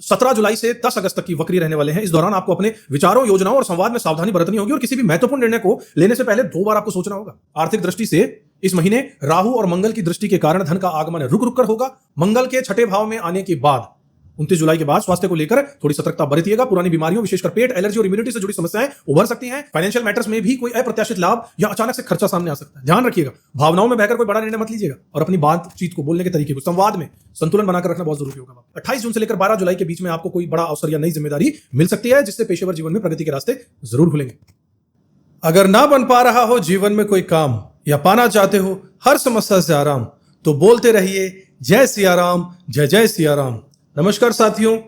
17 जुलाई से 10 अगस्त तक की वक्री रहने वाले हैं। इस दौरान आपको अपने विचारों, योजनाओं और संवाद में सावधानी बरतनी होगी और किसी भी महत्वपूर्ण निर्णय को लेने से पहले 2 बार आपको सोचना होगा। आर्थिक दृष्टि से इस महीने राहु और मंगल की दृष्टि के कारण धन का आगमन रुक रुक कर होगा। मंगल के छठे भाव में आने के बाद 29 जुलाई के बाद स्वास्थ्य को लेकर थोड़ी सतर्कता बरतिएगा। पुरानी बीमारियों, विशेषकर पेट, एलर्जी और इम्यूनिटी से जुड़ी समस्याएं उभर सकती हैं। फाइनेंशियल मैटर्स में भी कोई अप्रत्याशित लाभ या अचानक से खर्चा सामने आ सकता है। ध्यान रखिएगा, भावनाओं में बहकर कोई बड़ा निर्णय मत लीजिएगा और अपनी बातचीत को, बोलने के तरीके को, संवाद में संतुलन बनाकर रखना बहुत जरूरी होगा। 28 जून से लेकर 12 जुलाई के बीच में आपको कोई बड़ा अवसर या नई जिम्मेदारी मिल सकती है, जिससे पेशेवर जीवन में प्रगति के रास्ते जरूर खुलेंगे। अगर ना बन पा रहा हो जीवन में कोई काम या पाना चाहते हो हर समस्या से आराम, तो बोलते रहिए जय सिया राम, जय जय सिया राम। नमस्कार साथियों,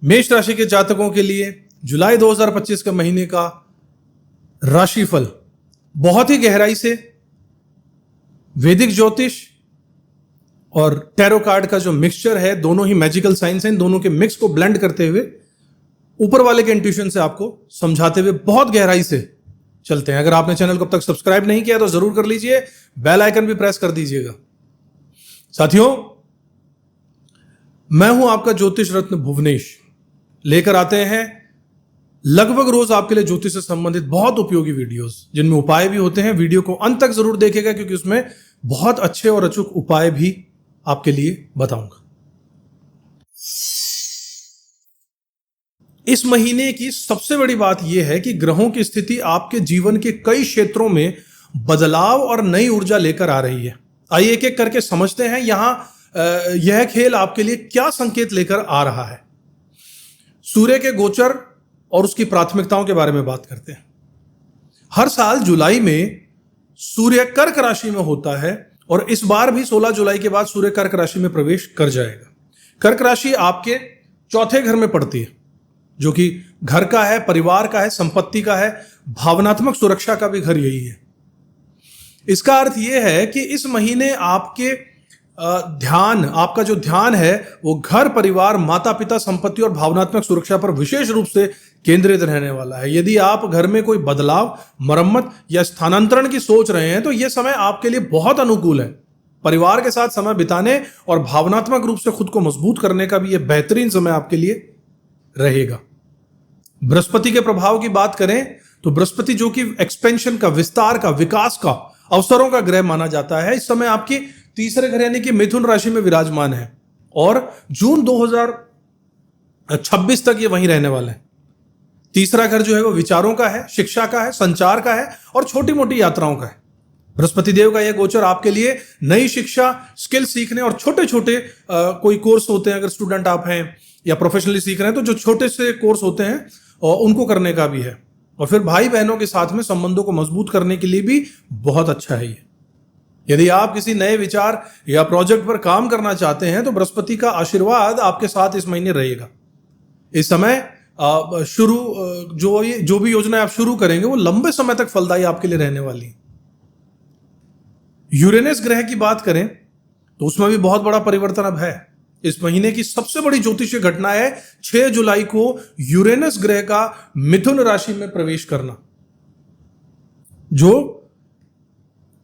मेष राशि के जातकों के लिए जुलाई 2025 के महीने का राशिफल बहुत ही गहराई से वैदिक ज्योतिष और टैरो कार्ड का जो मिक्सचर है, दोनों ही मैजिकल साइंस हैं, दोनों के मिक्स को ब्लेंड करते हुए ऊपर वाले के इंट्यूशन से आपको समझाते हुए बहुत गहराई से चलते हैं। अगर आपने चैनल को अब तक सब्सक्राइब नहीं किया तो जरूर कर लीजिए, बेल आइकन भी प्रेस कर दीजिएगा। साथियों, मैं हूं आपका ज्योतिष रत्न भुवनेश, लेकर आते हैं लगभग रोज आपके लिए ज्योतिष से संबंधित बहुत उपयोगी वीडियोस, जिनमें उपाय भी होते हैं। वीडियो को अंत तक जरूर देखेगा, क्योंकि उसमें बहुत अच्छे और अचूक उपाय भी आपके लिए बताऊंगा। इस महीने की सबसे बड़ी बात यह है कि ग्रहों की स्थिति आपके जीवन के कई क्षेत्रों में बदलाव और नई ऊर्जा लेकर आ रही है। आइए एक एक करके समझते हैं यहां यह खेल आपके लिए क्या संकेत लेकर आ रहा है। सूर्य के गोचर और उसकी प्राथमिकताओं के बारे में बात करते हैं। हर साल जुलाई में सूर्य कर्क राशि में होता है और इस बार भी 16 जुलाई के बाद सूर्य कर्क राशि में प्रवेश कर जाएगा। कर्क राशि आपके चौथे घर में पड़ती है, जो कि घर का है, परिवार का है, संपत्ति का है, भावनात्मक सुरक्षा का भी घर यही है। इसका अर्थ यह है कि इस महीने आपका जो ध्यान है वो घर, परिवार, माता पिता, संपत्ति और भावनात्मक सुरक्षा पर विशेष रूप से केंद्रित रहने वाला है। यदि आप घर में कोई बदलाव, मरम्मत या स्थानांतरण की सोच रहे हैं तो यह समय आपके लिए बहुत अनुकूल है। परिवार के साथ समय बिताने और भावनात्मक रूप से खुद को मजबूत करने का भी यह बेहतरीन समय आपके लिए रहेगा। बृहस्पति के प्रभाव की बात करें तो बृहस्पति, जो कि एक्सपेंशन का, विस्तार का, विकास का, अवसरों का ग्रह माना जाता है, इस समय आपकी तीसरे घर यानी कि मिथुन राशि में विराजमान है और जून 2026 तक ये वहीं रहने वाले हैं। तीसरा घर जो है वो विचारों का है, शिक्षा का है, संचार का है और छोटी मोटी यात्राओं का है। बृहस्पति देव का यह गोचर आपके लिए नई शिक्षा, स्किल सीखने और छोटे छोटे कोई कोर्स होते हैं, अगर स्टूडेंट आप हैं या प्रोफेशनली सीख रहे हैं तो जो छोटे से कोर्स होते हैं उनको करने का भी है। और फिर भाई बहनों के साथ में संबंधों को मजबूत करने के लिए भी बहुत अच्छा है ये। यदि आप किसी नए विचार या प्रोजेक्ट पर काम करना चाहते हैं तो बृहस्पति का आशीर्वाद आपके साथ इस महीने रहेगा। इस समय जो भी योजना आप शुरू करेंगे वो लंबे समय तक फलदायी आपके लिए रहने वाली है। यूरेनस ग्रह की बात करें तो उसमें भी बहुत बड़ा परिवर्तन अब है। इस महीने की सबसे बड़ी ज्योतिषीय घटना है 6 जुलाई को यूरेनस ग्रह का मिथुन राशि में प्रवेश करना, जो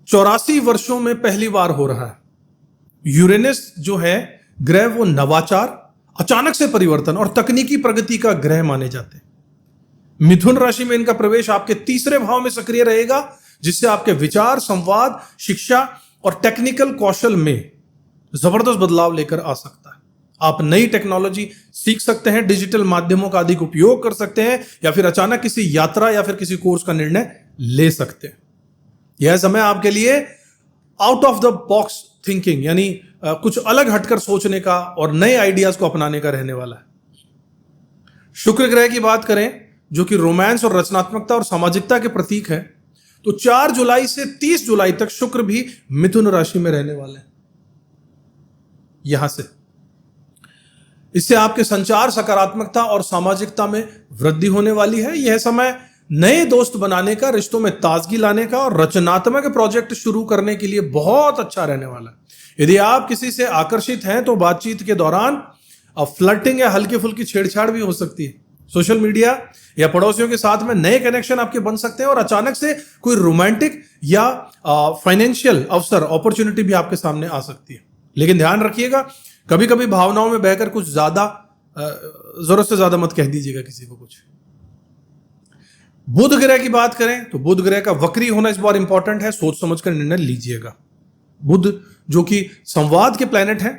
84 वर्षों में पहली बार हो रहा है। यूरेनस जो है ग्रह, वो नवाचार, अचानक से परिवर्तन और तकनीकी प्रगति का ग्रह माने जाते हैं। मिथुन राशि में इनका प्रवेश आपके तीसरे भाव में सक्रिय रहेगा, जिससे आपके विचार, संवाद, शिक्षा और टेक्निकल कौशल में जबरदस्त बदलाव लेकर आ सकता है। आप नई टेक्नोलॉजी सीख सकते हैं, डिजिटल माध्यमों का अधिक उपयोग कर सकते हैं या फिर अचानक किसी यात्रा या फिर किसी कोर्स का निर्णय ले सकते हैं। यह समय आपके लिए out of the box thinking, यानी कुछ अलग हटकर सोचने का और नए आइडियाज को अपनाने का रहने वाला है। शुक्र ग्रह की बात करें, जो कि रोमांस और रचनात्मकता और सामाजिकता के प्रतीक है, तो 4 जुलाई से 30 जुलाई तक शुक्र भी मिथुन राशि में रहने वाले हैं। यहां से इससे आपके संचार, सकारात्मकता और सामाजिकता में वृद्धि होने वाली है। यह समय नए दोस्त बनाने का, रिश्तों में ताजगी लाने का और रचनात्मक प्रोजेक्ट शुरू करने के लिए बहुत अच्छा रहने वाला है। यदि आप किसी से आकर्षित हैं तो बातचीत के दौरान फ्लर्टिंग या हल्की फुल्की छेड़छाड़ भी हो सकती है। सोशल मीडिया या पड़ोसियों के साथ में नए कनेक्शन आपके बन सकते हैं और अचानक से कोई रोमांटिक या फाइनेंशियल अवसर, अपॉर्चुनिटी भी आपके सामने आ सकती है। लेकिन ध्यान रखिएगा, कभी कभी भावनाओं में बहकर कुछ ज्यादा जरूरत से ज्यादा मत कह दीजिएगा किसी को कुछ। बुध ग्रह की बात करें तो बुध ग्रह का वक्री होना इस बार इंपॉर्टेंट है, सोच समझकर निर्णय लीजिएगा। बुध जो कि संवाद के प्लैनेट है,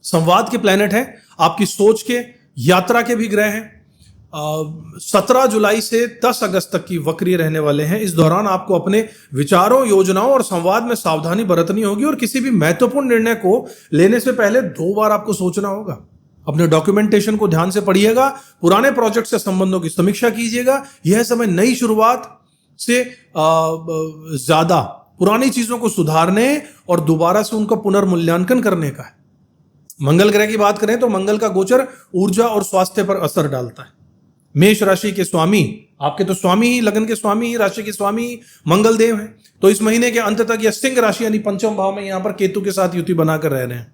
संवाद के प्लैनेट है, आपकी सोच के, यात्रा के भी ग्रह हैं। 17 जुलाई से 10 अगस्त तक की वक्री रहने वाले हैं। इस दौरान आपको अपने विचारों, योजनाओं और संवाद में सावधानी बरतनी होगी और किसी भी महत्वपूर्ण निर्णय को लेने से पहले 2 बार आपको सोचना होगा। अपने डॉक्यूमेंटेशन को ध्यान से पढ़िएगा, पुराने प्रोजेक्ट से संबंधों की समीक्षा कीजिएगा। यह समय नई शुरुआत से ज्यादा पुरानी चीजों को सुधारने और दोबारा से उनका पुनर्मूल्यांकन करने का है। मंगल ग्रह की बात करें तो मंगल का गोचर ऊर्जा और स्वास्थ्य पर असर डालता है। मेष राशि के स्वामी, आपके तो स्वामी ही, लगन के स्वामी ही, राशि के स्वामी ही मंगल देव हैं। तो इस महीने के अंत तक यह सिंह राशि यानी पंचम भाव में यहां पर केतु के साथ युति बनाकर रह रहे हैं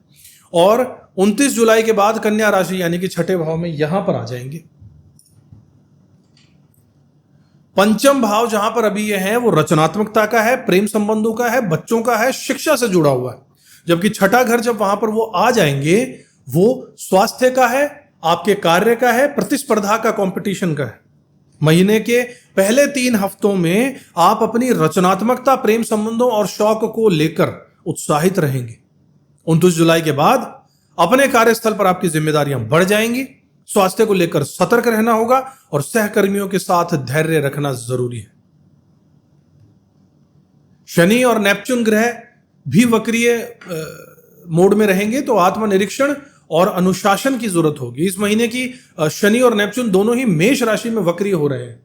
और 29 जुलाई के बाद कन्या राशि यानी कि छठे भाव में यहां पर आ जाएंगे। पंचम भाव जहां पर अभी ये है वो रचनात्मकता का है, प्रेम संबंधों का है, बच्चों का है, शिक्षा से जुड़ा हुआ है। जबकि छठा घर जब वहां पर वो आ जाएंगे वो स्वास्थ्य का है, आपके कार्य का है, प्रतिस्पर्धा का, कंपटीशन का है। महीने के पहले 3 हफ्तों में आप अपनी रचनात्मकता, प्रेम संबंधों और शौक को लेकर उत्साहित रहेंगे। 29 जुलाई के बाद अपने कार्यस्थल पर आपकी जिम्मेदारियां बढ़ जाएंगी। स्वास्थ्य को लेकर सतर्क रहना होगा और सहकर्मियों के साथ धैर्य रखना जरूरी है। शनि और नेपच्यून ग्रह भी वक्रीय मोड में रहेंगे तो आत्मनिरीक्षण और अनुशासन की जरूरत होगी। इस महीने की शनि और नेपच्यून दोनों ही मेष राशि में वक्रीय हो रहे हैं।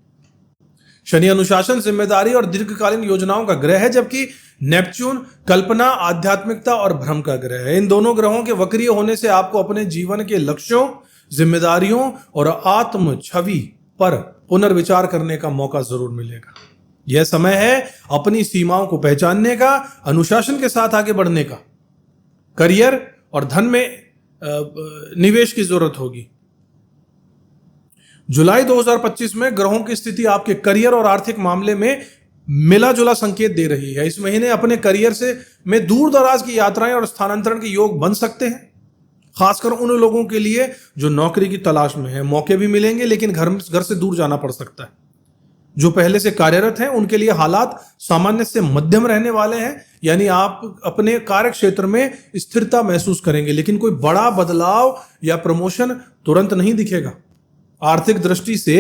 शनि अनुशासन, जिम्मेदारी और दीर्घकालीन योजनाओं का ग्रह है, जबकि नेपच्यून कल्पना, आध्यात्मिकता और भ्रम का ग्रह है। इन दोनों ग्रहों के वक्रीय होने से आपको अपने जीवन के लक्ष्यों, जिम्मेदारियों और आत्म छवि पर पुनर्विचार करने का मौका जरूर मिलेगा। यह समय है अपनी सीमाओं को पहचानने का, अनुशासन के साथ आगे बढ़ने का। करियर और धन में निवेश की जरूरत होगी। जुलाई 2025 में ग्रहों की स्थिति आपके करियर और आर्थिक मामले में मिला जुला संकेत दे रही है। इस महीने अपने करियर से में दूर दराज की यात्राएं और स्थानांतरण के योग बन सकते हैं, खासकर उन लोगों के लिए जो नौकरी की तलाश में है। मौके भी मिलेंगे लेकिन घर से दूर जाना पड़ सकता है। जो पहले से कार्यरत हैं उनके लिए हालात सामान्य से मध्यम रहने वाले हैं, यानी आप अपने कार्य क्षेत्र में स्थिरता महसूस करेंगे, लेकिन कोई बड़ा बदलाव या प्रमोशन तुरंत नहीं दिखेगा। आर्थिक दृष्टि से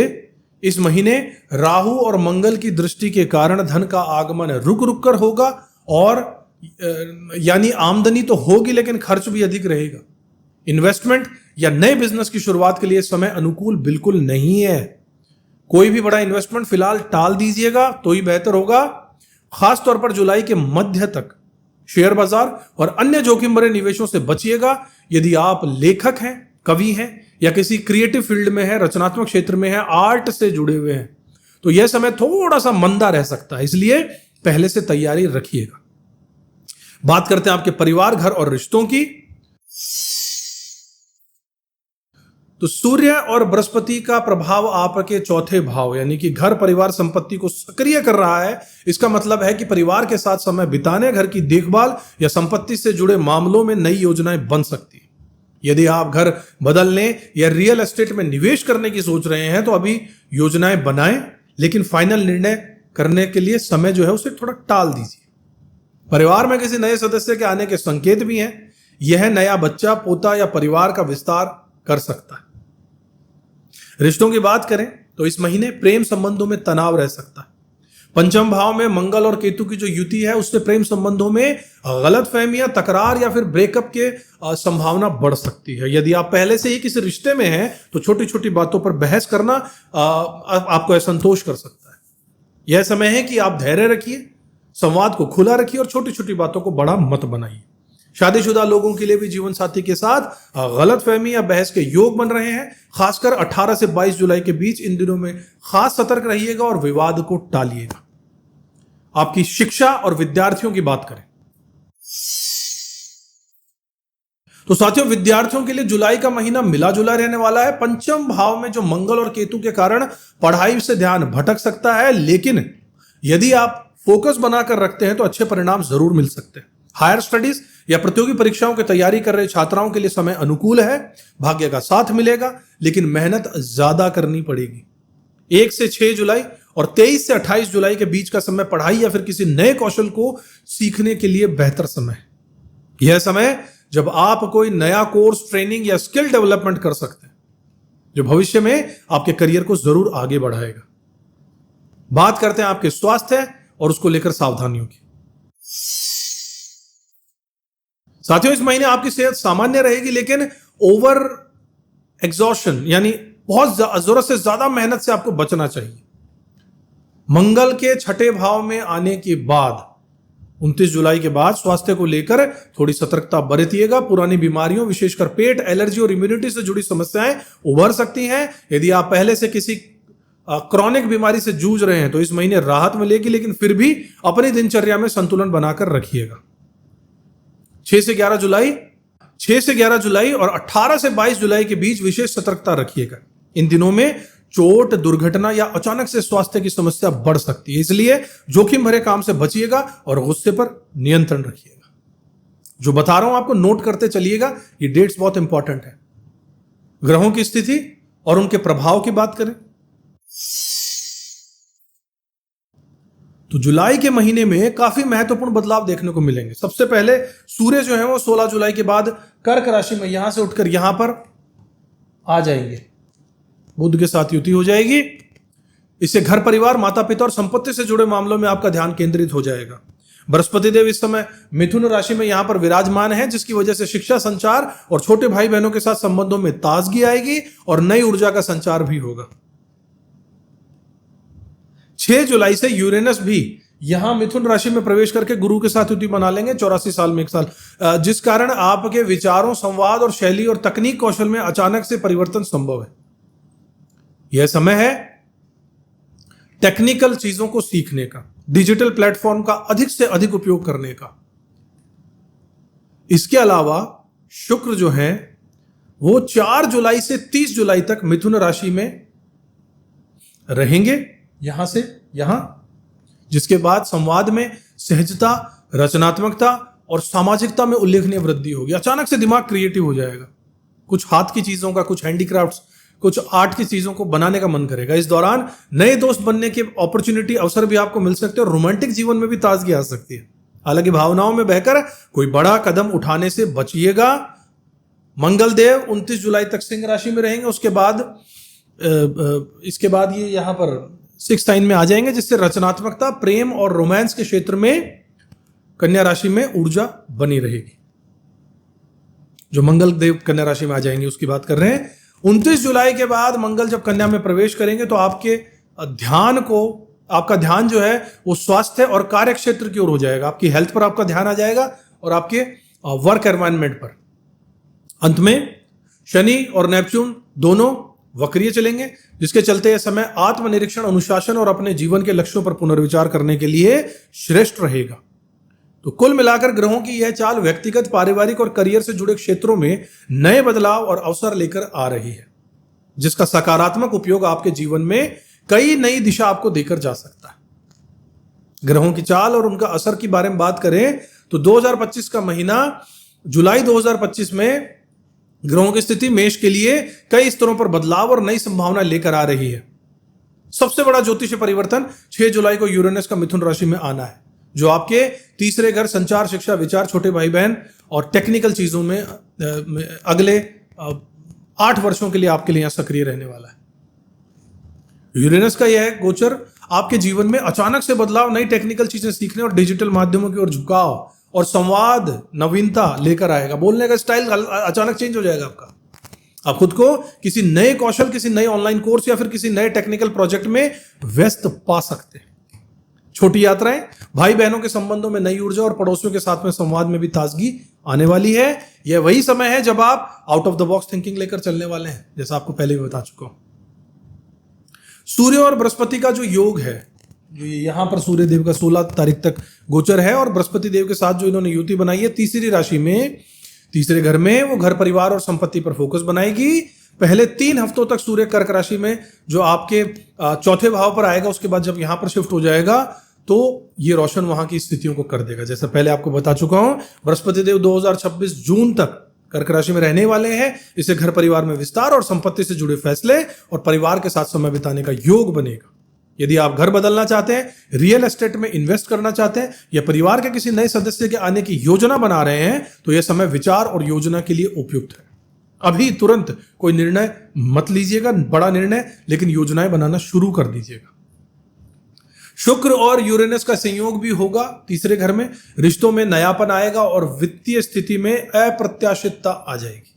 इस महीने राहु और मंगल की दृष्टि के कारण धन का आगमन रुक रुक कर होगा और यानी आमदनी तो होगी लेकिन खर्च भी अधिक रहेगा। इन्वेस्टमेंट या नए बिजनेस की शुरुआत के लिए समय अनुकूल बिल्कुल नहीं है। कोई भी बड़ा इन्वेस्टमेंट फिलहाल टाल दीजिएगा तो ही बेहतर होगा। खास तौर पर जुलाई के मध्य तक शेयर बाजार और अन्य जोखिम भरे निवेशों से बचिएगा। यदि आप लेखक हैं, कवि हैं या किसी क्रिएटिव फील्ड में है, रचनात्मक क्षेत्र में है, आर्ट से जुड़े हुए हैं तो यह समय थोड़ा सा मंदा रह सकता है, इसलिए पहले से तैयारी रखिएगा। बात करते हैं आपके परिवार, घर और रिश्तों की। तो सूर्य और बृहस्पति का प्रभाव आपके चौथे भाव यानी कि घर, परिवार, संपत्ति को सक्रिय कर रहा है। इसका मतलब है कि परिवार के साथ समय बिताने, घर की देखभाल या संपत्ति से जुड़े मामलों में नई योजनाएं बन सकती हैं। यदि आप घर बदलने या रियल एस्टेट में निवेश करने की सोच रहे हैं तो अभी योजनाएं बनाएं, लेकिन फाइनल निर्णय करने के लिए समय जो है उसे थोड़ा टाल दीजिए। परिवार में किसी नए सदस्य के आने के संकेत भी हैं। यह नया बच्चा, पोता या परिवार का विस्तार कर सकता है। रिश्तों की बात करें तो इस महीने प्रेम संबंधों में तनाव रह सकता है। पंचम भाव में मंगल और केतु की जो युति है उससे प्रेम संबंधों में गलतफहमियां, तकरार या फिर ब्रेकअप के संभावना बढ़ सकती है। यदि आप पहले से ही किसी रिश्ते में हैं तो छोटी छोटी बातों पर बहस करना आपको असंतोष कर सकता है। यह समय है कि आप धैर्य रखिए, संवाद को खुला रखिए और छोटी छोटी बातों को बड़ा मत बनाइए। शादीशुदा लोगों के लिए भी जीवन साथी के साथ गलतफहमी या बहस के योग बन रहे हैं। खासकर 18 से 22 जुलाई के बीच इन दिनों में खास सतर्क रहिएगा और विवाद को टालिएगा। आपकी शिक्षा और विद्यार्थियों की बात करें तो साथियों, विद्यार्थियों के लिए जुलाई का महीना मिला जुला रहने वाला है। पंचम भाव में जो मंगल और केतु के कारण पढ़ाई से ध्यान भटक सकता है, लेकिन यदि आप फोकस बनाकर रखते हैं तो अच्छे परिणाम जरूर मिल सकते हैं। हायर स्टडीज या प्रतियोगी परीक्षाओं की तैयारी कर रहे छात्राओं के लिए समय अनुकूल है, भाग्य का साथ मिलेगा, लेकिन मेहनत ज्यादा करनी पड़ेगी। 1 से 6 जुलाई और 23 से 28 जुलाई के बीच का समय पढ़ाई या फिर किसी नए कौशल को सीखने के लिए बेहतर समय है। यह समय जब आप कोई नया कोर्स, ट्रेनिंग या स्किल डेवलपमेंट कर सकते हैं जो भविष्य में आपके करियर को जरूर आगे बढ़ाएगा। बात करते हैं आपके स्वास्थ्य और उसको लेकर सावधानियों की। साथियों, इस महीने आपकी सेहत सामान्य रहेगी, लेकिन ओवर एग्जॉशन यानी बहुत जरूरत से ज्यादा मेहनत से आपको बचना चाहिए। मंगल के छठे भाव में आने के बाद 29 जुलाई के बाद स्वास्थ्य को लेकर थोड़ी सतर्कता बरतिएगा। पुरानी बीमारियों, विशेषकर पेट, एलर्जी और इम्यूनिटी से जुड़ी समस्याएं उभर सकती हैं। यदि आप पहले से किसी क्रॉनिक बीमारी से जूझ रहे हैं तो इस महीने राहत मिलेगी, लेकिन फिर भी अपनी दिनचर्या में संतुलन बनाकर रखिएगा। 6 से 11 जुलाई और 18 से 22 जुलाई के बीच विशेष सतर्कता रखिएगा। इन दिनों में चोट, दुर्घटना या अचानक से स्वास्थ्य की समस्या बढ़ सकती है, इसलिए जोखिम भरे काम से बचिएगा और गुस्से पर नियंत्रण रखिएगा। जो बता रहा हूं आपको नोट करते चलिएगा, ये डेट्स बहुत इंपॉर्टेंट है। ग्रहों की स्थिति और उनके प्रभाव की बात करें तो जुलाई के महीने में काफी महत्वपूर्ण बदलाव देखने को मिलेंगे। सबसे पहले सूर्य जो है वो 16 जुलाई के बाद कर्क राशि में यहां से उठकर यहां पर आ जाएंगे। बुध के साथ युति हो जाएगी। इससे घर परिवार, माता पिता और संपत्ति से जुड़े मामलों में आपका ध्यान केंद्रित हो जाएगा। बृहस्पति देव इस समय मिथुन राशि में यहां पर विराजमान है, जिसकी वजह से शिक्षा, संचार और छोटे भाई बहनों के साथ संबंधों में ताजगी आएगी और नई ऊर्जा का संचार भी होगा। 6 जुलाई से यूरेनस भी यहां मिथुन राशि में प्रवेश करके गुरु के साथ युति बना लेंगे 84 साल में 1 साल, जिस कारण आपके विचारों, संवाद और शैली और तकनीक कौशल में अचानक से परिवर्तन संभव है। यह समय है टेक्निकल चीजों को सीखने का, डिजिटल प्लेटफॉर्म का अधिक से अधिक उपयोग करने का। इसके अलावा शुक्र जो है वो 4 जुलाई से 30 जुलाई तक मिथुन राशि में रहेंगे, यहां से यहां, जिसके बाद संवाद में सहजता, रचनात्मकता और सामाजिकता में उल्लेखनीय वृद्धि होगी। अचानक से दिमाग क्रिएटिव हो जाएगा। कुछ हाथ की चीजों का, कुछ हैंडीक्राफ्ट्स, कुछ आर्ट की चीजों को बनाने का मन करेगा। इस दौरान नए दोस्त बनने के अपॉर्चुनिटी, अवसर भी आपको मिल सकते हैं और रोमांटिक जीवन में भी ताजगी आ सकती है। हालांकि भावनाओं में बहकर कोई बड़ा कदम उठाने से बचिएगा। मंगल देव 29 जुलाई तक सिंह राशि में रहेंगे। इसके बाद ये यहां पर 6th साइन में आ जाएंगे, जिससे रचनात्मकता, प्रेम और रोमांस के क्षेत्र में कन्या राशि में ऊर्जा बनी रहेगी। जो मंगल देव कन्या राशि में आ जाएंगे उसकी बात कर रहे हैं। 29 जुलाई के बाद मंगल जब कन्या में प्रवेश करेंगे तो आपका ध्यान जो है वो स्वास्थ्य और कार्य क्षेत्र की ओर हो जाएगा। आपकी हेल्थ पर आपका ध्यान आ जाएगा और आपके वर्क एनवायरनमेंट पर। अंत में शनि और नेपच्यून दोनों वक्रीय चलेंगे, जिसके चलते यह समय आत्मनिरीक्षण, अनुशासन और अपने जीवन के लक्ष्यों पर पुनर्विचार करने के लिए श्रेष्ठ रहेगा। तो कुल मिलाकर ग्रहों की यह चाल व्यक्तिगत, पारिवारिक और करियर से जुड़े क्षेत्रों में नए बदलाव और अवसर लेकर आ रही है, जिसका सकारात्मक उपयोग आपके जीवन में कई नई दिशा आपको देकर जा सकता है। ग्रहों की चाल और उनका असर की बारे में बात करें तो 2025 का महीना, जुलाई 2025 में ग्रहों की स्थिति मेष के लिए कई स्तरों पर बदलाव और नई संभावना लेकर आ रही है। सबसे बड़ा ज्योतिषीय परिवर्तन 6 जुलाई को यूरेनस का मिथुन राशि में आना है, जो आपके तीसरे घर, संचार, शिक्षा, विचार, छोटे भाई बहन और टेक्निकल चीजों में अगले 8 वर्षों के लिए आपके लिए यहां सक्रिय रहने वाला है। यूरेनस का यह गोचर आपके जीवन में अचानक से बदलाव, नई टेक्निकल चीजें सीखने और डिजिटल माध्यमों की ओर झुकाव और संवाद, नवीनता लेकर आएगा। बोलने का स्टाइल अचानक चेंज हो जाएगा आपका। आप खुद को किसी नए कौशल, किसी नए ऑनलाइन कोर्स या फिर किसी नए टेक्निकल प्रोजेक्ट में व्यस्त पा सकते हैं। छोटी यात्राएं, भाई बहनों के संबंधों में नई ऊर्जा और पड़ोसियों के साथ में संवाद में भी ताजगी आने वाली है। यह वही समय है जब आप out of the box thinking लेकर चलने वाले हैं, जैसा आपको पहले भी बता चुका हूं। सूर्य और बृहस्पति का जो योग है, यहां पर सूर्य देव का 16 तारीख तक गोचर है और बृहस्पति देव के साथ जो इन्होंने युति बनाई है तीसरी राशि में, तीसरे घर में, वो घर परिवार और संपत्ति पर फोकस बनाएगी। पहले 3 हफ्तों तक सूर्य कर्क राशि में जो आपके 4थे भाव पर आएगा, उसके बाद जब यहां पर शिफ्ट हो जाएगा तो ये रोशन वहां की स्थितियों को कर देगा। जैसा पहले आपको बता चुका हूं, बृहस्पति देव 2026 जून तक कर्क राशि में रहने वाले हैं। इससे घर परिवार में विस्तार और संपत्ति से जुड़े फैसले और परिवार के साथ समय बिताने का योग बनेगा। यदि आप घर बदलना चाहते हैं, रियल एस्टेट में इन्वेस्ट करना चाहते हैं या परिवार के किसी नए सदस्य के आने की योजना बना रहे हैं, तो यह समय विचार और योजना के लिए उपयुक्त है। अभी तुरंत कोई निर्णय मत लीजिएगा, बड़ा निर्णय, लेकिन योजनाएं बनाना शुरू कर दीजिएगा। शुक्र और यूरेनस का संयोग भी होगा तीसरे घर में। रिश्तों में नयापन आएगा और वित्तीय स्थिति में अप्रत्याशितता आ जाएगी।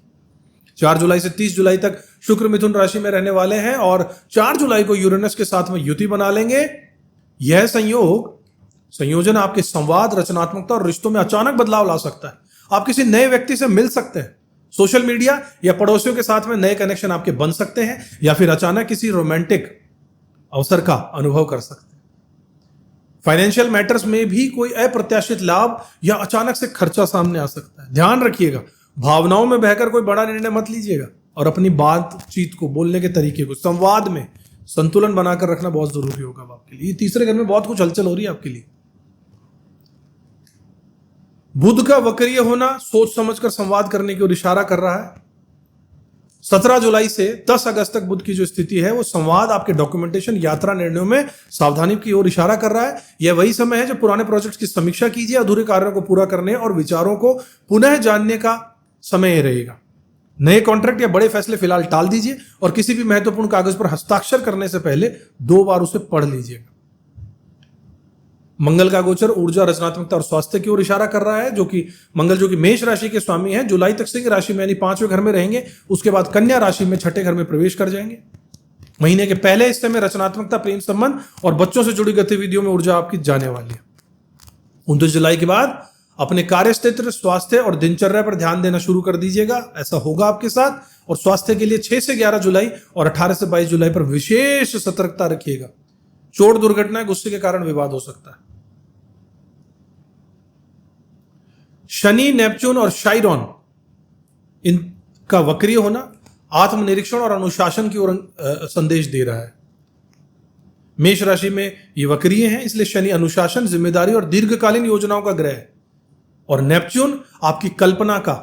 4 जुलाई से 30 जुलाई तक शुक्र मिथुन राशि में रहने वाले हैं और 4 जुलाई को यूरेनस के साथ में युति बना लेंगे। यह संयोजन आपके संवाद, रचनात्मकता और रिश्तों में अचानक बदलाव ला सकता है। आप किसी नए व्यक्ति से मिल सकते हैं, सोशल मीडिया या पड़ोसियों के साथ में नए कनेक्शन आपके बन सकते हैं, या फिर अचानक किसी रोमांटिक अवसर का अनुभव कर सकते हैं। फाइनेंशियल मैटर्स में भी कोई अप्रत्याशित लाभ या अचानक से खर्चा सामने आ सकता है। ध्यान रखिएगा, भावनाओं में बहकर कोई बड़ा निर्णय मत लीजिएगा और अपनी बातचीत को, बोलने के तरीके को, संवाद में संतुलन बनाकर रखना बहुत जरूरी होगा आपके लिए। तीसरे घर में बहुत कुछ हलचल हो रही है आपके लिए। बुध का वक्रीय होना सोच समझकर संवाद करने की ओर इशारा कर रहा है। 17 जुलाई से 10 अगस्त तक बुध की जो स्थिति है वो संवाद, आपके डॉक्यूमेंटेशन, यात्रा निर्णयों में सावधानी की ओर इशारा कर रहा है। यह वही समय है जब पुराने प्रोजेक्ट्स की समीक्षा कीजिए, अधूरे कार्यों को पूरा करने और विचारों को पुनः जानने का समय रहेगा। नए कॉन्ट्रैक्ट या बड़े फैसले फिलहाल टाल दीजिए और किसी भी महत्वपूर्ण कागज पर हस्ताक्षर करने से पहले 2 बार उसे पढ़ लीजिएगा। मंगल का गोचर ऊर्जा, रचनात्मकता और स्वास्थ्य की ओर इशारा कर रहा है, मंगल जो कि मेष राशि के स्वामी हैं, जुलाई तक सिंह राशि में यानी 5वें घर में रहेंगे। उसके बाद कन्या राशि में 6ठे घर में प्रवेश कर जाएंगे। महीने के पहले हिस्से में रचनात्मकता, प्रेम संबंध और बच्चों से जुड़ी गतिविधियों में ऊर्जा आपकी जाने वाली है। 29 जुलाई के बाद अपने कार्य क्षेत्र, स्वास्थ्य और दिनचर्या पर ध्यान देना शुरू कर दीजिएगा। ऐसा होगा आपके साथ। और स्वास्थ्य के लिए 6 से 11 जुलाई और 18 से 22 जुलाई पर विशेष सतर्कता रखिएगा। चोट, दुर्घटना, गुस्से के कारण विवाद हो सकता है। शनि, नेपच्यून और शाइरॉन, इनका वक्रीय होना आत्मनिरीक्षण और अनुशासन की ओर संदेश दे रहा है। मेष राशि में ये वक्रीय हैं, इसलिए शनि अनुशासन, जिम्मेदारी और दीर्घकालीन योजनाओं का ग्रह है। और नेपच्यून आपकी कल्पना का,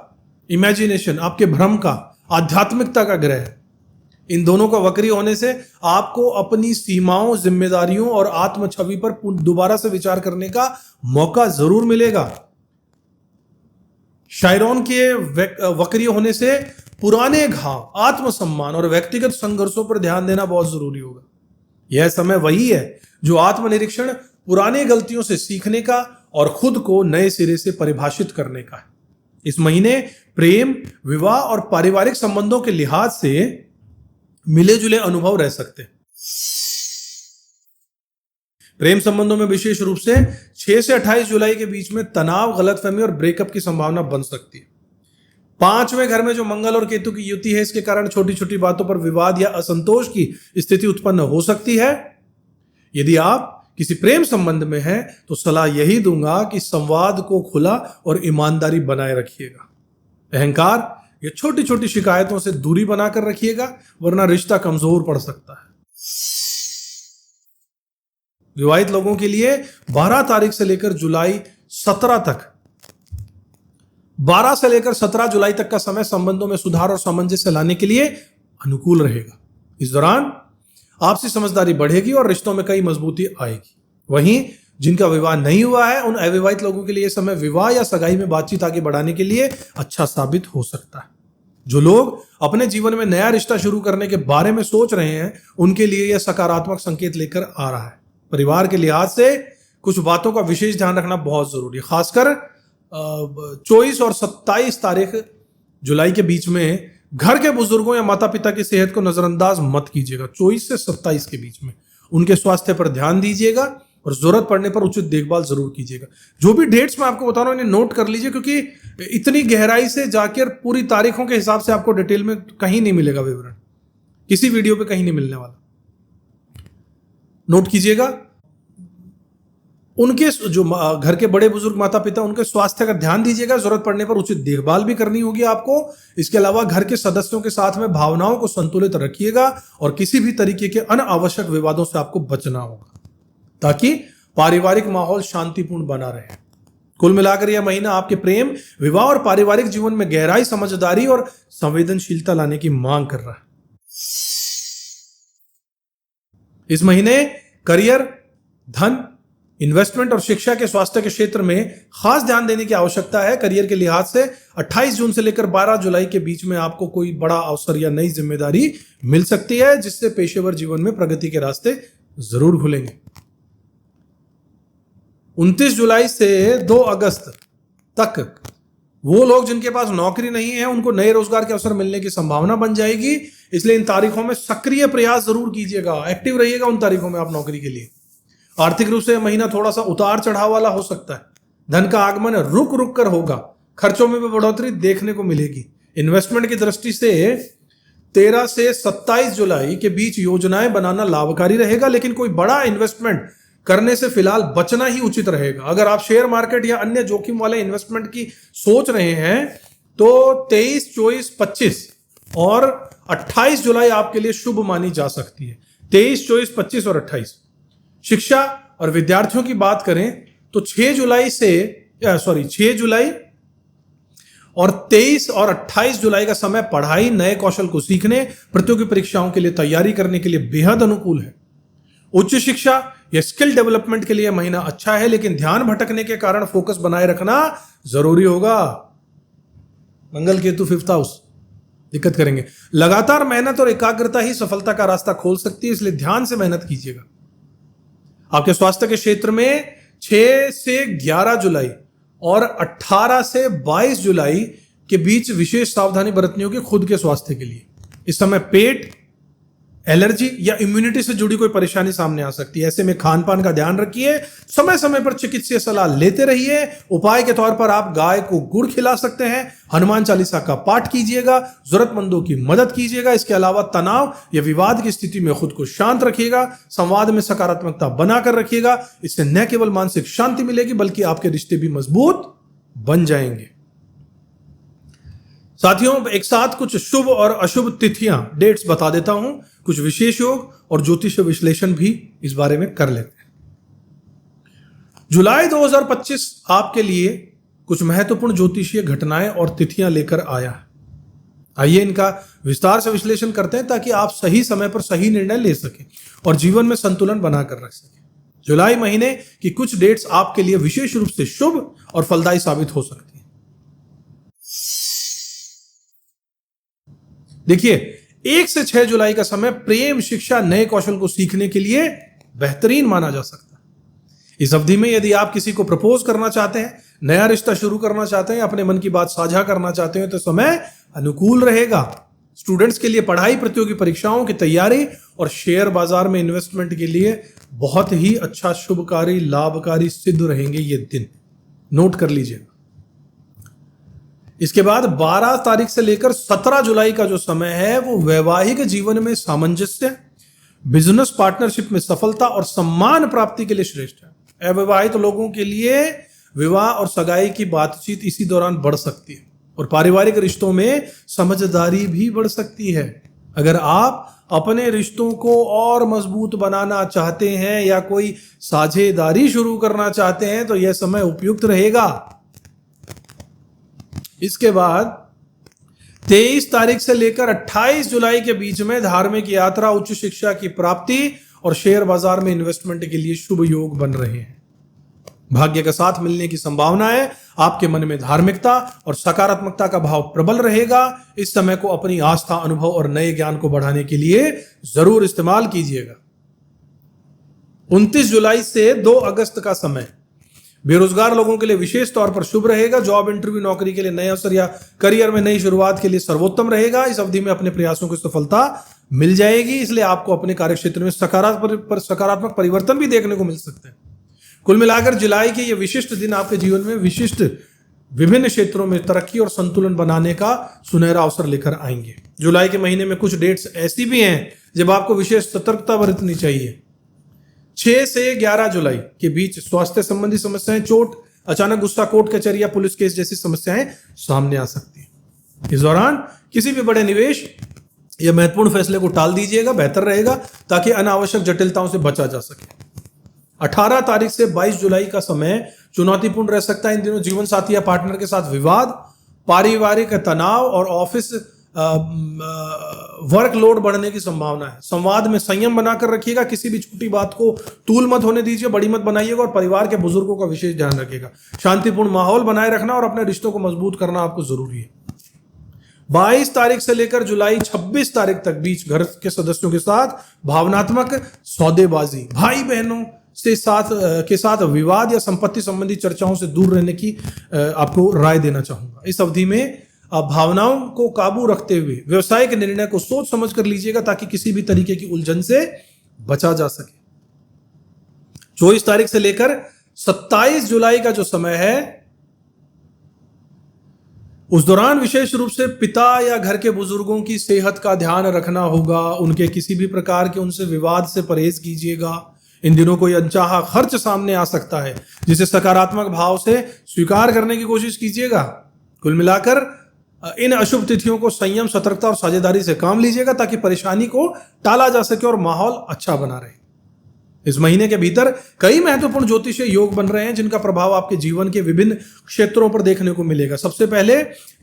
इमेजिनेशन, आपके भ्रम का, आध्यात्मिकता का ग्रह है। इन दोनों का वक्री होने से आपको अपनी सीमाओं, जिम्मेदारियों और आत्म छवि पर दोबारा से विचार करने का मौका जरूर मिलेगा। शाइरॉन के वक्री होने से पुराने घाव, आत्मसम्मान और व्यक्तिगत संघर्षों पर ध्यान देना बहुत जरूरी होगा। यह समय वही है जो आत्मनिरीक्षण, पुरानी गलतियों से सीखने का और खुद को नए सिरे से परिभाषित करने का है। इस महीने प्रेम, विवाह और पारिवारिक संबंधों के लिहाज से मिले जुले अनुभव रह सकते हैं। प्रेम संबंधों में विशेष रूप से 6 से 28 जुलाई के बीच में तनाव, गलतफहमी और ब्रेकअप की संभावना बन सकती है। 5वें घर में जो मंगल और केतु की युति है, इसके कारण छोटी छोटी बातों पर विवाद या असंतोष की स्थिति उत्पन्न हो सकती है। यदि आप किसी प्रेम संबंध में हैं तो सलाह यही दूंगा कि संवाद को खुला और ईमानदारी बनाए रखिएगा। अहंकार या छोटी छोटी शिकायतों से दूरी बनाकर रखिएगा, वरना रिश्ता कमजोर पड़ सकता है। विवाहित लोगों के लिए 12 तारीख से लेकर जुलाई 17 तक 12 से लेकर 17 जुलाई तक का समय संबंधों में सुधार और सामंजस्य लाने के लिए अनुकूल रहेगा। इस दौरान आपसी समझदारी बढ़ेगी और रिश्तों में कई मजबूती आएगी। वहीं जिनका विवाह नहीं हुआ है, उन अविवाहित लोगों के लिए यह समय विवाह या सगाई में बातचीत आगे बढ़ाने के लिए अच्छा साबित हो सकता है। जो लोग अपने जीवन में नया रिश्ता शुरू करने के बारे में सोच रहे हैं, उनके लिए यह सकारात्मक संकेत लेकर आ रहा है। परिवार के लिहाज से कुछ बातों का विशेष ध्यान रखना बहुत जरूरी है। खासकर 24 और 27 तारीख जुलाई के बीच में घर के बुजुर्गों या माता पिता की सेहत को नजरअंदाज मत कीजिएगा। 24 से 27 के बीच में उनके स्वास्थ्य पर ध्यान दीजिएगा और जरूरत पड़ने पर उचित देखभाल जरूर कीजिएगा। जो भी डेट्स मैं आपको बता रहा हूं, इन्हें नोट कर लीजिए, क्योंकि इतनी गहराई से जाकर पूरी तारीखों के हिसाब से आपको डिटेल में कहीं नहीं मिलेगा विवरण, किसी वीडियो पे कहीं नहीं मिलने वाला। नोट कीजिएगा। उनके जो घर के बड़े बुजुर्ग माता पिता, उनके स्वास्थ्य का ध्यान दीजिएगा। जरूरत पड़ने पर उचित देखभाल भी करनी होगी आपको। इसके अलावा घर के सदस्यों के साथ में भावनाओं को संतुलित रखिएगा और किसी भी तरीके के अनावश्यक विवादों से आपको बचना होगा, ताकि पारिवारिक माहौल शांतिपूर्ण बना रहे। कुल मिलाकर यह महीना आपके प्रेम, विवाह और पारिवारिक जीवन में गहराई, समझदारी और संवेदनशीलता लाने की मांग कर रहा है। इस महीने करियर, धन, इन्वेस्टमेंट और शिक्षा के स्वास्थ्य के क्षेत्र में खास ध्यान देने की आवश्यकता है। करियर के लिहाज से 28 जून से लेकर 12 जुलाई के बीच में आपको कोई बड़ा अवसर या नई जिम्मेदारी मिल सकती है, जिससे पेशेवर जीवन में प्रगति के रास्ते जरूर खुलेंगे। 29 जुलाई से 2 अगस्त तक वो लोग जिनके पास नौकरी नहीं है, उनको नए रोजगार के अवसर मिलने की संभावना बन जाएगी। इसलिए इन तारीखों में सक्रिय प्रयास जरूर कीजिएगा, एक्टिव रहिएगा उन तारीखों में आप नौकरी के लिए। आर्थिक रूप से यह महीना थोड़ा सा उतार चढ़ाव वाला हो सकता है। धन का आगमन रुक रुक कर होगा, खर्चों में भी बढ़ोतरी देखने को मिलेगी। इन्वेस्टमेंट की दृष्टि से 13 से 27 जुलाई के बीच योजनाएं बनाना लाभकारी रहेगा, लेकिन कोई बड़ा इन्वेस्टमेंट करने से फिलहाल बचना ही उचित रहेगा। अगर आप शेयर मार्केट या अन्य जोखिम वाले इन्वेस्टमेंट की सोच रहे हैं तो 23, 24, 25 और 28 जुलाई आपके लिए शुभ मानी जा सकती है। 23, 24, 25 और 28। शिक्षा और विद्यार्थियों की बात करें तो 6 जुलाई और 23 और 28 जुलाई का समय पढ़ाई, नए कौशल को सीखने, प्रतियोगी परीक्षाओं के लिए तैयारी करने के लिए बेहद अनुकूल है। उच्च शिक्षा या स्किल डेवलपमेंट के लिए महीना अच्छा है, लेकिन ध्यान भटकने के कारण फोकस बनाए रखना जरूरी होगा। मंगल केतु 5th हाउस दिक्कत करेंगे। लगातार मेहनत और एकाग्रता ही सफलता का रास्ता खोल सकती है, इसलिए ध्यान से मेहनत कीजिएगा। आपके स्वास्थ्य के क्षेत्र में 6 से 11 जुलाई और 18 से 22 जुलाई के बीच विशेष सावधानी बरतनी होगी खुद के स्वास्थ्य के लिए। इस समय पेट, एलर्जी या इम्यूनिटी से जुड़ी कोई परेशानी सामने आ सकती है। ऐसे में खान पान का ध्यान रखिए, समय समय पर चिकित्सीय सलाह लेते रहिए। उपाय के तौर पर आप गाय को गुड़ खिला सकते हैं, हनुमान चालीसा का पाठ कीजिएगा, जरूरतमंदों की मदद कीजिएगा। इसके अलावा तनाव या विवाद की स्थिति में खुद को शांत रखिएगा, संवाद में सकारात्मकता बनाकर रखिएगा। इससे न केवल मानसिक शांति मिलेगी बल्कि आपके रिश्ते भी मजबूत बन जाएंगे। साथियों, एक साथ कुछ शुभ और अशुभ तिथियां, डेट्स बता देता हूं, कुछ विशेष योग और ज्योतिष विश्लेषण भी इस बारे में कर लेते हैं। जुलाई 2025 आपके लिए कुछ महत्वपूर्ण ज्योतिषीय घटनाएं और तिथियां लेकर आया है। आइए इनका विस्तार से विश्लेषण करते हैं ताकि आप सही समय पर सही निर्णय ले सकें और जीवन में संतुलन बनाकर रख सकें। जुलाई महीने की कुछ डेट्स आपके लिए विशेष रूप से शुभ और फलदायी साबित हो सकती है। देखिए, 1 से 6 जुलाई का समय प्रेम, शिक्षा, नए कौशल को सीखने के लिए बेहतरीन माना जा सकता है। इस अवधि में यदि आप किसी को प्रपोज करना चाहते हैं, नया रिश्ता शुरू करना चाहते हैं, अपने मन की बात साझा करना चाहते हैं तो समय अनुकूल रहेगा। स्टूडेंट्स के लिए पढ़ाई, प्रतियोगी परीक्षाओं की तैयारी और शेयर बाजार में इन्वेस्टमेंट के लिए बहुत ही अच्छा, शुभकारी, लाभकारी सिद्ध रहेंगे ये दिन। नोट कर लीजिएगा। इसके बाद 12 तारीख से लेकर 17 जुलाई का जो समय है वो वैवाहिक जीवन में सामंजस्य, बिजनेस पार्टनरशिप में सफलता और सम्मान प्राप्ति के लिए श्रेष्ठ है। अविवाहित लोगों के लिए विवाह और सगाई की बातचीत इसी दौरान बढ़ सकती है और पारिवारिक रिश्तों में समझदारी भी बढ़ सकती है। अगर आप अपने रिश्तों को और मजबूत बनाना चाहते हैं या कोई साझेदारी शुरू करना चाहते हैं तो यह समय उपयुक्त रहेगा। इसके बाद 23 तारीख से लेकर 28 जुलाई के बीच में धार्मिक यात्रा, उच्च शिक्षा की प्राप्ति और शेयर बाजार में इन्वेस्टमेंट के लिए शुभ योग बन रहे हैं। भाग्य का साथ मिलने की संभावना है। आपके मन में धार्मिकता और सकारात्मकता का भाव प्रबल रहेगा। इस समय को अपनी आस्था, अनुभव और नए ज्ञान को बढ़ाने के लिए जरूर इस्तेमाल कीजिएगा। 29 जुलाई से 2 अगस्त का समय बेरोजगार लोगों के लिए विशेष तौर पर शुभ रहेगा। जॉब इंटरव्यू, नौकरी के लिए नए अवसर या करियर में नई शुरुआत के लिए सर्वोत्तम रहेगा। इस अवधि में अपने प्रयासों को सफलता मिल जाएगी, इसलिए आपको अपने कार्यक्षेत्र में सकारात्मक परिवर्तन भी देखने को मिल सकते हैं। कुल मिलाकर जुलाई के ये विशिष्ट दिन आपके जीवन में विशिष्ट विभिन्न क्षेत्रों में तरक्की और संतुलन बनाने का सुनहरा अवसर लेकर आएंगे। जुलाई के महीने में कुछ डेट्स ऐसी भी हैं जब आपको विशेष सतर्कता बरतनी चाहिए। 6 से 11 जुलाई के बीच स्वास्थ्य संबंधी समस्याएं, चोट, अचानक गुस्सा, कोर्ट कचहरी या पुलिस केस जैसी समस्याएं सामने आ सकती हैं। इस दौरान किसी भी बड़े निवेश या महत्वपूर्ण फैसले को टाल दीजिएगा, बेहतर रहेगा ताकि अनावश्यक जटिलताओं से बचा जा सके। 18 तारीख से 22 जुलाई का समय चुनौतीपूर्ण रह सकता है। इन दिनों जीवन साथी या पार्टनर के साथ विवाद, पारिवारिक तनाव और ऑफिस वर्कलोड बढ़ने की संभावना है। संवाद में संयम बनाकर रखिएगा, किसी भी छोटी बात को तूल मत होने दीजिए, बड़ी मत बनाइएगा और परिवार के बुजुर्गों का विशेष ध्यान रखिएगा। शांतिपूर्ण माहौल बनाए रखना और अपने रिश्तों को मजबूत करना आपको जरूरी है। 22 तारीख से लेकर जुलाई 26 तारीख तक बीच घर के सदस्यों के साथ भावनात्मक सौदेबाजी, भाई बहनों के साथ विवाद या संपत्ति संबंधी चर्चाओं से दूर रहने की आपको राय देना चाहूंगा। इस अवधि में आप भावनाओं को काबू रखते हुए व्यवसायिक निर्णय को सोच समझ कर लीजिएगा ताकि किसी भी तरीके की उलझन से बचा जा सके। 24 तारीख से लेकर 27 जुलाई का जो समय है, उस दौरान विशेष रूप से पिता या घर के बुजुर्गों की सेहत का ध्यान रखना होगा। उनके किसी भी प्रकार के उनसे विवाद से परहेज कीजिएगा। इन दिनों कोई अनचाहा खर्च सामने आ सकता है, जिसे सकारात्मक भाव से स्वीकार करने की कोशिश कीजिएगा। कुल मिलाकर इन अशुभ तिथियों को संयम, सतर्कता और साझेदारी से काम लीजिएगा ताकि परेशानी को टाला जा सके और माहौल अच्छा बना रहे। इस महीने के भीतर कई महत्वपूर्ण ज्योतिषीय योग बन रहे हैं जिनका प्रभाव आपके जीवन के विभिन्न क्षेत्रों पर देखने को मिलेगा। सबसे पहले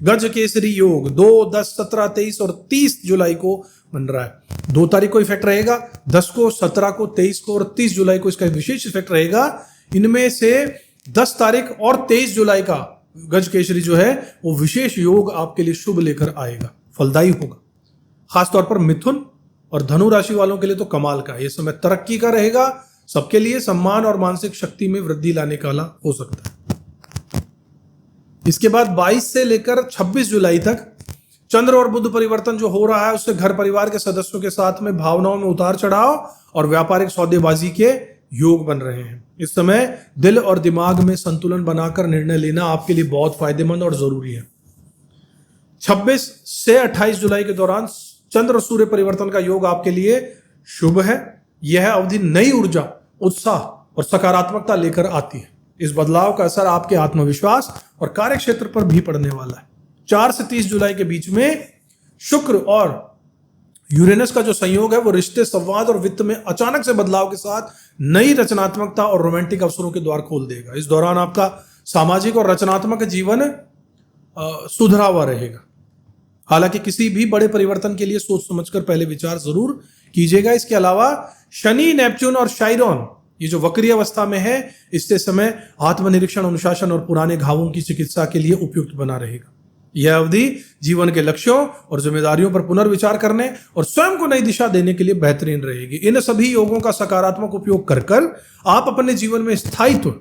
गज केसरी योग 2, 10, 17, 23 और 30 जुलाई को बन रहा है। 2 तारीख को इफेक्ट रहेगा, 10 को, 17 को, 23 को और 30 जुलाई को इसका विशेष इफेक्ट रहेगा। इनमें से 10 तारीख और 23 जुलाई का गज केसरी जो है वो विशेष योग आपके लिए शुभ लेकर आएगा, फलदायी होगा। खासतौर पर मिथुन और धनु राशि वालों के लिए तो कमाल का है। यह समय तरक्की का रहेगा, सबके लिए सम्मान और मानसिक शक्ति में वृद्धि लाने वाला हो सकता है। इसके बाद 22 से लेकर 26 जुलाई तक चंद्र और बुध परिवर्तन जो हो रहा है, उससे घर परिवार के सदस्यों के साथ में भावनाओं में उतार चढ़ाव और व्यापारिक सौदेबाजी के योग बन रहे हैं। इस समय दिल और दिमाग में संतुलन बनाकर निर्णय लेना आपके लिए बहुत फायदेमंद और जरूरी है। 26 से 28 जुलाई के दौरान चंद्र और सूर्य परिवर्तन का योग आपके लिए शुभ है। यह अवधि नई ऊर्जा, उत्साह और सकारात्मकता लेकर आती है। इस बदलाव का असर आपके आत्मविश्वास और कार्य क्षेत्र पर भी पड़ने वाला है। 4 से 30 जुलाई के बीच में शुक्र और यूरेनस का जो संयोग है वो रिश्ते, संवाद और वित्त में अचानक से बदलाव के साथ नई रचनात्मकता और रोमांटिक अवसरों के द्वार खोल देगा। इस दौरान आपका सामाजिक और रचनात्मक जीवन सुधरा हुआ रहेगा। हालांकि किसी भी बड़े परिवर्तन के लिए सोच समझकर पहले विचार जरूर कीजिएगा। इसके अलावा शनि, नेपच्यून और शाइरॉन ये जो वक्री अवस्था में है, इससे समय आत्मनिरीक्षण, अनुशासन और पुराने घावों की चिकित्सा के लिए उपयुक्त बना रहेगा। यह अवधि जीवन के लक्ष्यों और जिम्मेदारियों पर पुनर्विचार करने और स्वयं को नई दिशा देने के लिए बेहतरीन रहेगी। इन सभी योगों का सकारात्मक उपयोग कर आप अपने जीवन में स्थायित्व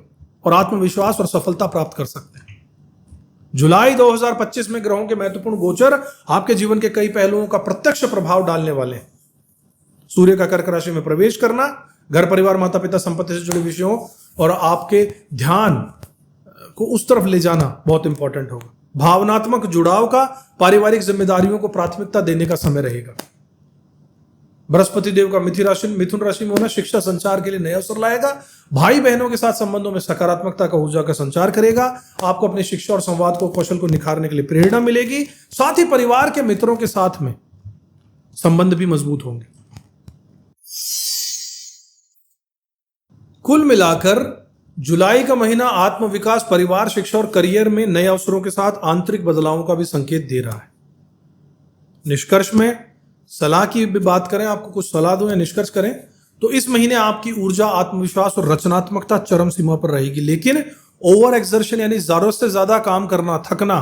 और आत्मविश्वास और सफलता प्राप्त कर सकते हैं। जुलाई 2025 में ग्रहों के महत्वपूर्ण गोचर आपके जीवन के कई पहलुओं का प्रत्यक्ष प्रभाव डालने वाले हैं। सूर्य का कर्क राशि में प्रवेश करना घर परिवार, माता पिता, संपत्ति से जुड़े विषयों और आपके ध्यान को उस तरफ ले जाना बहुत इंपॉर्टेंट होगा। भावनात्मक जुड़ाव का, पारिवारिक जिम्मेदारियों को प्राथमिकता देने का समय रहेगा। बृहस्पति देव का मिथुन राशि में होना शिक्षा, संचार के लिए नए अवसर लाएगा। भाई बहनों के साथ संबंधों में सकारात्मकता का ऊर्जा का संचार करेगा। आपको अपनी शिक्षा और संवाद को, कौशल को निखारने के लिए प्रेरणा मिलेगी। साथ ही परिवार के मित्रों के साथ में संबंध भी मजबूत होंगे। कुल मिलाकर जुलाई का महीना आत्मविकास, परिवार, शिक्षा और करियर में नए अवसरों के साथ आंतरिक बदलावों का भी संकेत दे रहा है। निष्कर्ष में सलाह की भी बात करें, आपको कुछ सलाह दूं या निष्कर्ष करें तो इस महीने आपकी ऊर्जा, आत्मविश्वास और रचनात्मकता चरम सीमा पर रहेगी। लेकिन ओवर एक्सर्शन यानी जरूरत से ज्यादा काम करना, थकना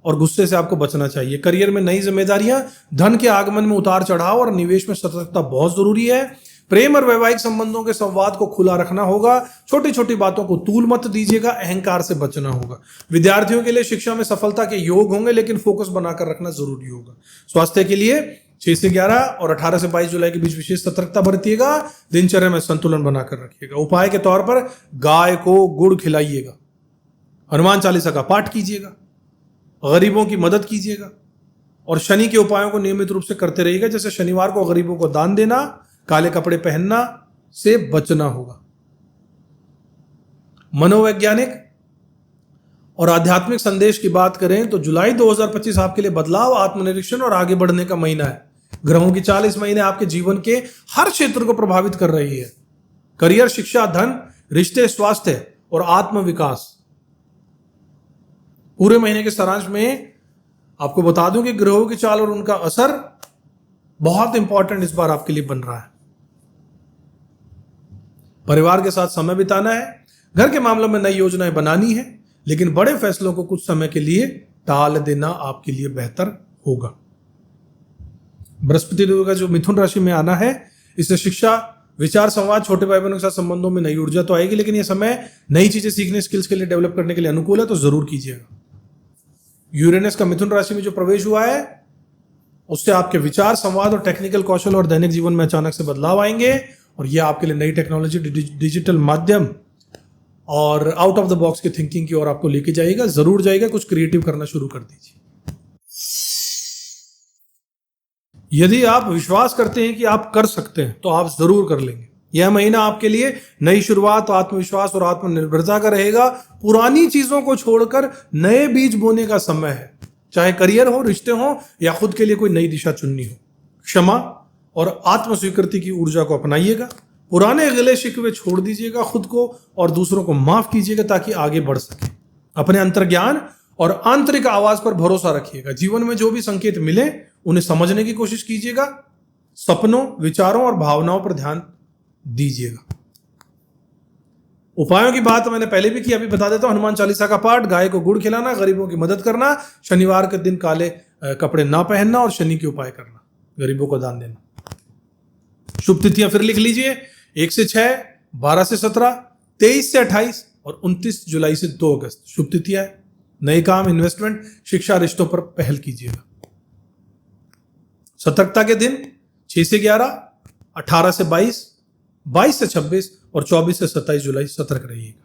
और गुस्से से आपको बचना चाहिए। करियर में नई जिम्मेदारियां, धन के आगमन में उतार चढ़ाव और निवेश में सतर्कता बहुत जरूरी है। प्रेम और वैवाहिक संबंधों के संवाद को खुला रखना होगा। छोटी छोटी बातों को तूल मत दीजिएगा, अहंकार से बचना होगा। विद्यार्थियों के लिए शिक्षा में सफलता के योग होंगे, लेकिन फोकस बनाकर रखना जरूरी होगा। स्वास्थ्य के लिए 6 से 11 और 18 से 22 जुलाई के बीच विशेष सतर्कता बरतिएगा। दिनचर्या में संतुलन बनाकर रखिएगा। उपाय के तौर पर गाय को गुड़ खिलाइएगा, हनुमान चालीसा का पाठ कीजिएगा, गरीबों की मदद कीजिएगा और शनि के उपायों को नियमित रूप से करते रहिएगा। जैसे शनिवार को गरीबों को दान देना, काले कपड़े पहनना से बचना होगा। मनोवैज्ञानिक और आध्यात्मिक संदेश की बात करें तो जुलाई 2025 आपके लिए बदलाव, आत्मनिरीक्षण और आगे बढ़ने का महीना है। ग्रहों की चाल इस महीने आपके जीवन के हर क्षेत्र को प्रभावित कर रही है। करियर, शिक्षा, धन, रिश्ते, स्वास्थ्य और आत्मविकास। पूरे महीने के सारांश में आपको बता दूं कि ग्रहों की चाल और उनका असर बहुत इंपॉर्टेंट इस बार आपके लिए बन रहा है। परिवार के साथ समय बिताना है, घर के मामलों में नई योजनाएं बनानी है, लेकिन बड़े फैसलों को कुछ समय के लिए टाल देना आपके लिए बेहतर होगा। बृहस्पति देव का जो मिथुन राशि में आना है, इससे शिक्षा, विचार, संवाद, छोटे भाई बहनों के साथ संबंधों में नई ऊर्जा तो आएगी, लेकिन यह समय नई चीजें सीखने, स्किल्स के लिए डेवलप करने के लिए अनुकूल है, तो जरूर कीजिएगा। यूरेनस का मिथुन राशि में जो प्रवेश हुआ है, उससे आपके विचार, संवाद और टेक्निकल कौशल और दैनिक जीवन में अचानक से बदलाव आएंगे, और यह आपके लिए नई टेक्नोलॉजी, डिजिटल माध्यम और आउट ऑफ द बॉक्स की थिंकिंग की ओर आपको लेके जाएगा। जरूर जाएगा, कुछ क्रिएटिव करना शुरू कर दीजिए। यदि आप विश्वास करते हैं कि आप कर सकते हैं, तो आप जरूर कर लेंगे। यह महीना आपके लिए नई शुरुआत, आत्मविश्वास और आत्मनिर्भरता का रहेगा। पुरानी चीजों को छोड़कर नए बीज बोने का समय है, चाहे करियर हो, रिश्ते हो या खुद के लिए कोई नई दिशा चुननी हो। क्षमा और आत्म स्वीकृति की ऊर्जा को अपनाइएगा। पुराने गिले शिकवे छोड़ दीजिएगा, खुद को और दूसरों को माफ कीजिएगा ताकि आगे बढ़ सके। अपने अंतर्ज्ञान और आंतरिक आवाज पर भरोसा रखिएगा। जीवन में जो भी संकेत मिले उन्हें समझने की कोशिश कीजिएगा। सपनों, विचारों और भावनाओं पर ध्यान दीजिएगा। उपायों की बात मैंने पहले भी की, अभी बता देता हूं। हनुमान चालीसा का पाठ, गाय को गुड़ खिलाना, गरीबों की मदद करना, शनिवार के दिन काले कपड़े ना पहनना और शनि के उपाय करना, गरीबों को दान देना। शुभ तिथियां फिर लिख लीजिए, 1 से 6, 12 से 17, 23 से 28 और 29 जुलाई से 2 अगस्त शुभ तिथियां है। नए काम, इन्वेस्टमेंट, शिक्षा, रिश्तों पर पहल कीजिएगा। सतर्कता के दिन 6 से 11, 18 से 22, 22 से 26 और 24 से 27 जुलाई सतर्क रहिएगा।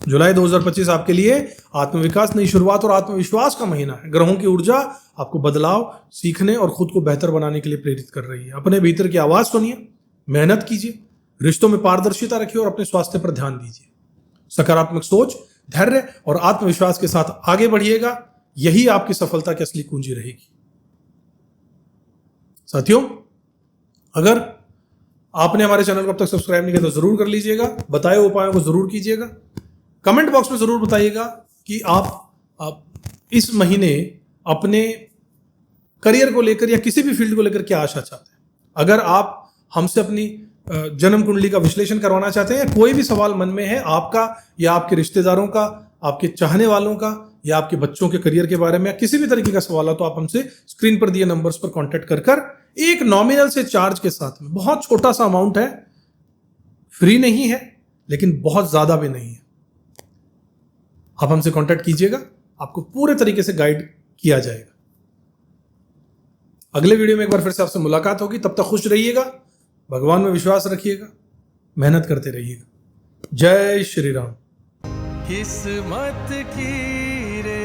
जुलाई 2025 आपके लिए आत्मविकास, नई शुरुआत और आत्मविश्वास का महीना है। ग्रहों की ऊर्जा आपको बदलाव, सीखने और खुद को बेहतर बनाने के लिए प्रेरित कर रही है। अपने भीतर की आवाज सुनिए, मेहनत कीजिए, रिश्तों में पारदर्शिता रखिए और अपने स्वास्थ्य पर ध्यान दीजिए। सकारात्मक सोच, धैर्य और आत्मविश्वास के साथ आगे बढ़िएगा। यही आपकी सफलता की असली कुंजी रहेगी। साथियों, अगर आपने हमारे चैनल को अब तक सब्सक्राइब नहीं किया तो जरूर कर लीजिएगा। बताए उपायों को जरूर कीजिएगा। कमेंट बॉक्स में जरूर बताइएगा कि आप इस महीने अपने करियर को लेकर या किसी भी फील्ड को लेकर क्या आशा चाहते हैं। अगर आप हमसे अपनी जन्म कुंडली का विश्लेषण करवाना चाहते हैं, कोई भी सवाल मन में है आपका या आपके रिश्तेदारों का, आपके चाहने वालों का या आपके बच्चों के करियर के बारे में, या किसी भी तरीके का सवाल हो, तो आप हमसे स्क्रीन पर दिए नंबर्स पर कांटेक्ट कर एक नॉमिनल से चार्ज के साथ में, बहुत छोटा सा अमाउंट है, फ्री नहीं है लेकिन बहुत ज्यादा भी नहीं है, आप हमसे कांटेक्ट कीजिएगा। आपको पूरे तरीके से गाइड किया जाएगा। अगले वीडियो में एक बार फिर से आपसे मुलाकात होगी। तब तक खुश रहिएगा, भगवान में विश्वास रखिएगा, मेहनत करते रहिएगा। जय श्री राम। किस्मत की रे